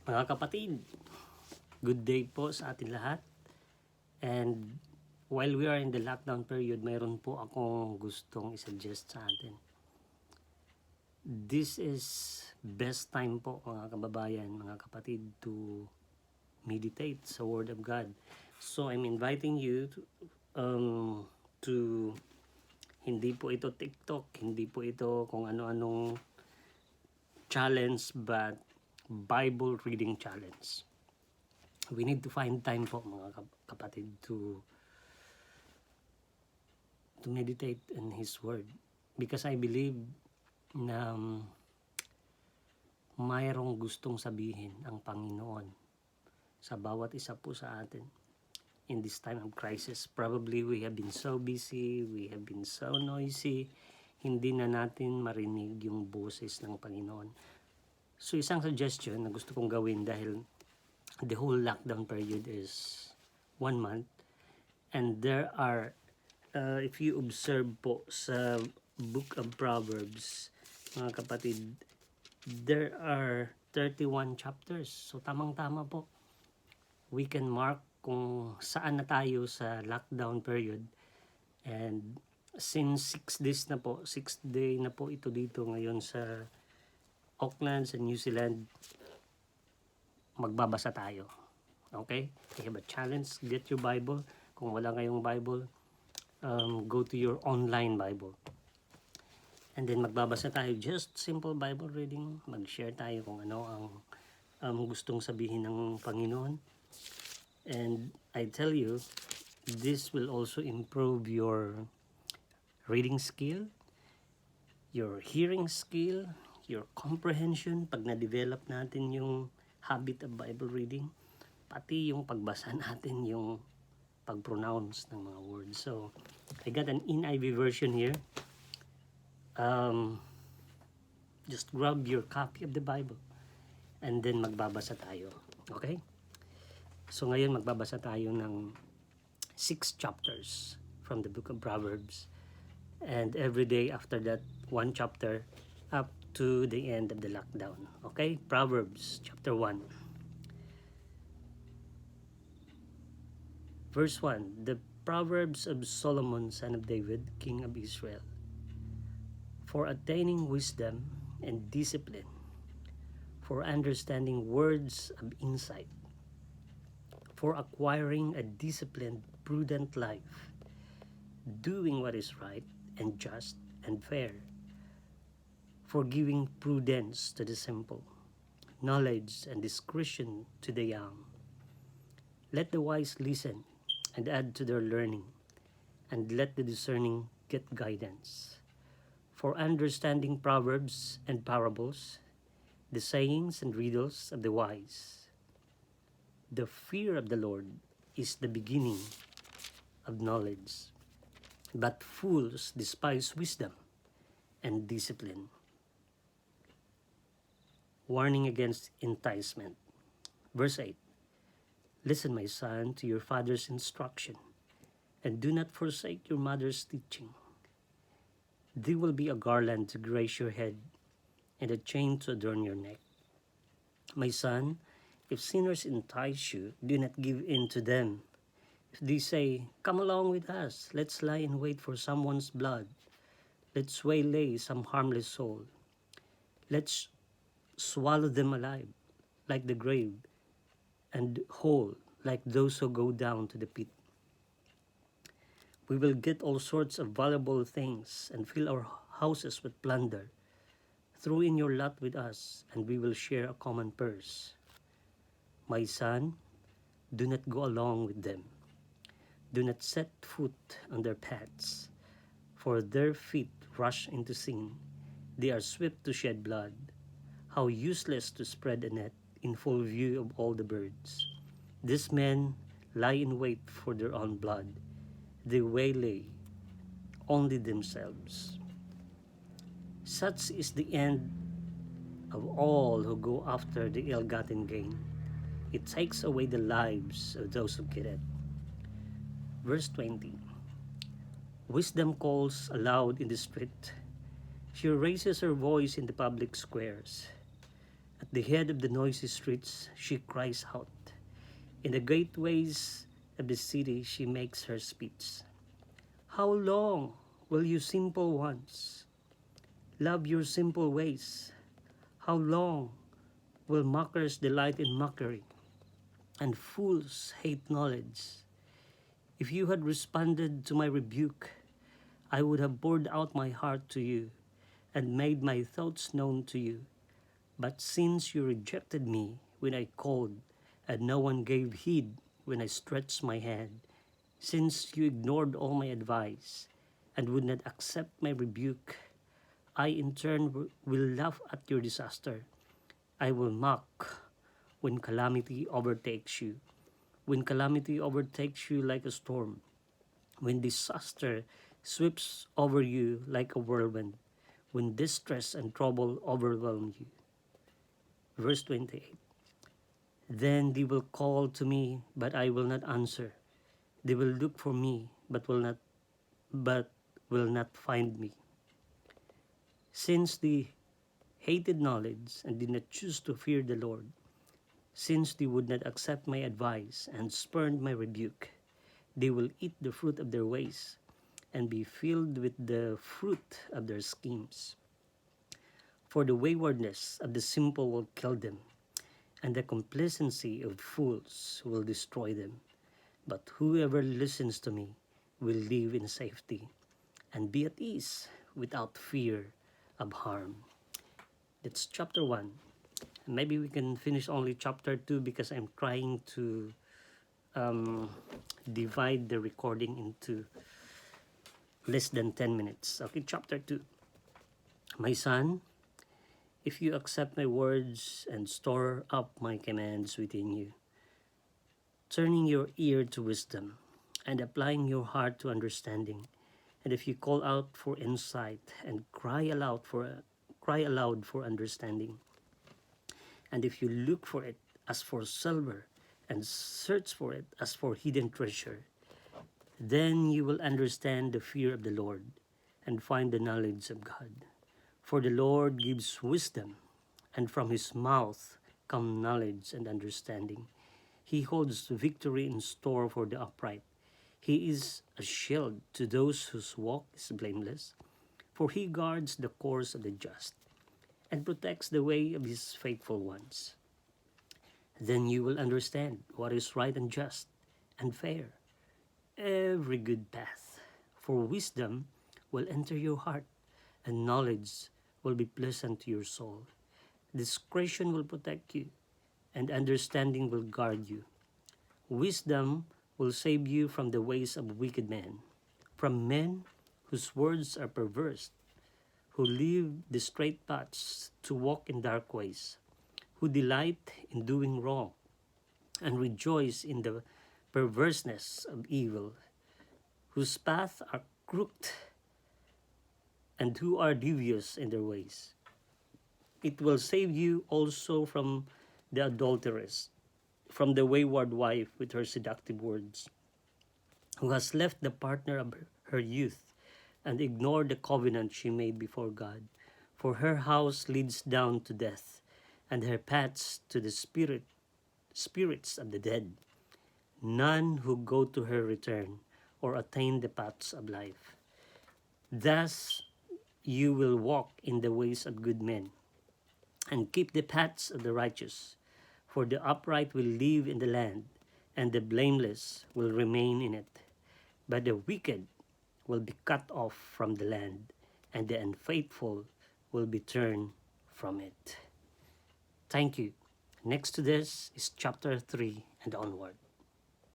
Mga kapatid, good day po sa atin lahat. And while we are in the lockdown period, mayroon po akong gustong isuggest sa atin. This is best time po mga kababayan, mga kapatid, to meditate sa Word of God. So I'm inviting you to hindi po ito TikTok, hindi po ito kung ano-anong challenge, but Bible reading challenge. We need to find time po mga kapatid to meditate in His Word, because I believe na mayroong gustong sabihin ang Panginoon sa bawat isa po sa atin in this time of crisis. Probably we have been so busy, we have been so noisy, hindi na natin marinig yung boses ng Panginoon. So isang suggestion na gusto kong gawin, dahil the whole lockdown period is 1 month, and there are, if you observe po sa Book of Proverbs, mga kapatid, there are 31 chapters. So tamang-tama po. We can mark kung saan na tayo sa lockdown period. And since 6 days na po, 6th day na po ito dito ngayon sa Auckland, sa New Zealand, magbabasa tayo. Okay? I have a challenge. Get your Bible. Kung wala kayong Bible, go to your online Bible. And then magbabasa tayo. Just simple Bible reading. Mag-share tayo kung ano ang gustong sabihin ng Panginoon. And I tell you, this will also improve your reading skill, your hearing skill, your comprehension. Pag na-develop natin yung habit of Bible reading, pati yung pagbasa natin, yung pag-pronounce ng mga words. So, I got an NIV version here. Just grab your copy of the Bible and then magbabasa tayo. Okay? So ngayon magbabasa tayo ng 6 chapters from the Book of Proverbs, and every day after that 1 chapter up to the end of the lockdown. Okay? Proverbs chapter 1. Verse 1. The Proverbs of Solomon, son of David, king of Israel. For attaining wisdom and discipline, for understanding words of insight, for acquiring a disciplined, prudent life, doing what is right and just and fair, for giving prudence to the simple, knowledge and discretion to the young. Let the wise listen and add to their learning, and let the discerning get guidance. For understanding proverbs and parables, the sayings and riddles of the wise. The fear of the Lord is the beginning of knowledge, but fools despise wisdom and discipline. Warning against enticement. Verse 8. Listen, my son, to your father's instruction, and do not forsake your mother's teaching. They will be a garland to grace your head, and a chain to adorn your neck. My son, if sinners entice you, do not give in to them. If they say, come along with us, let's lie in wait for someone's blood. Let's waylay some harmless soul. Let's swallow them alive, like the grave, and whole, like those who go down to the pit. We will get all sorts of valuable things and fill our houses with plunder. Throw in your lot with us, and we will share a common purse. My son, do not go along with them. Do not set foot on their paths, for their feet rush into sin. They are swift to shed blood. How useless to spread a net in full view of all the birds. These men lie in wait for their own blood. They waylay only themselves. Such is the end of all who go after the ill-gotten gain. It takes away the lives of those who get it. Verse 20. Wisdom calls aloud in the street. She raises her voice in the public squares. A the head of the noisy streets, she cries out. In the gateways of the city, she makes her speech. How long will you simple ones love your simple ways? How long will mockers delight in mockery and fools hate knowledge? If you had responded to my rebuke, I would have poured out my heart to you and made my thoughts known to you. But since you rejected me when I called, and no one gave heed when I stretched my hand, since you ignored all my advice and would not accept my rebuke, I in turn will laugh at your disaster. I will mock when calamity overtakes you. When calamity overtakes you like a storm, when disaster sweeps over you like a whirlwind, when distress and trouble overwhelm you. Verse 28. Then they will call to me, but I will not answer. They will look for me, but will not find me. Since they hated knowledge and did not choose to fear the Lord, since they would not accept my advice and spurned my rebuke, they will eat the fruit of their ways and be filled with the fruit of their schemes. For the waywardness of the simple will kill them, and the complacency of fools will destroy them. But whoever listens to me will live in safety and be at ease without fear of harm. That's chapter 1. Maybe we can finish only chapter 2 because I'm trying to divide the recording into less than 10 minutes. Okay, chapter 2. My son, if you accept my words and store up my commands within you, turning your ear to wisdom and applying your heart to understanding, and if you call out for insight and cry aloud for understanding, and if you look for it as for silver and search for it as for hidden treasure, then you will understand the fear of the Lord and find the knowledge of God. For the Lord gives wisdom, and from his mouth come knowledge and understanding. He holds victory in store for the upright. He is a shield to those whose walk is blameless, for he guards the course of the just and protects the way of his faithful ones. Then you will understand what is right and just and fair, every good path. For wisdom will enter your heart, and knowledge will be pleasant to your soul. Discretion will protect you, and understanding will guard you. Wisdom will save you from the ways of wicked men, from men whose words are perverse, who leave the straight paths to walk in dark ways, who delight in doing wrong and rejoice in the perverseness of evil, whose paths are crooked and who are devious in their ways. It will save you also from the adulteress, from the wayward wife with her seductive words, who has left the partner of her youth and ignored the covenant she made before God. For her house leads down to death, and her paths to the spirits of the dead. None who go to her return or attain the paths of life. Thus you will walk in the ways of good men and keep the paths of the righteous. For the upright will live in the land, and the blameless will remain in it. But the wicked will be cut off from the land, and the unfaithful will be turned from it. Thank you. Next to this is chapter 3 and onward.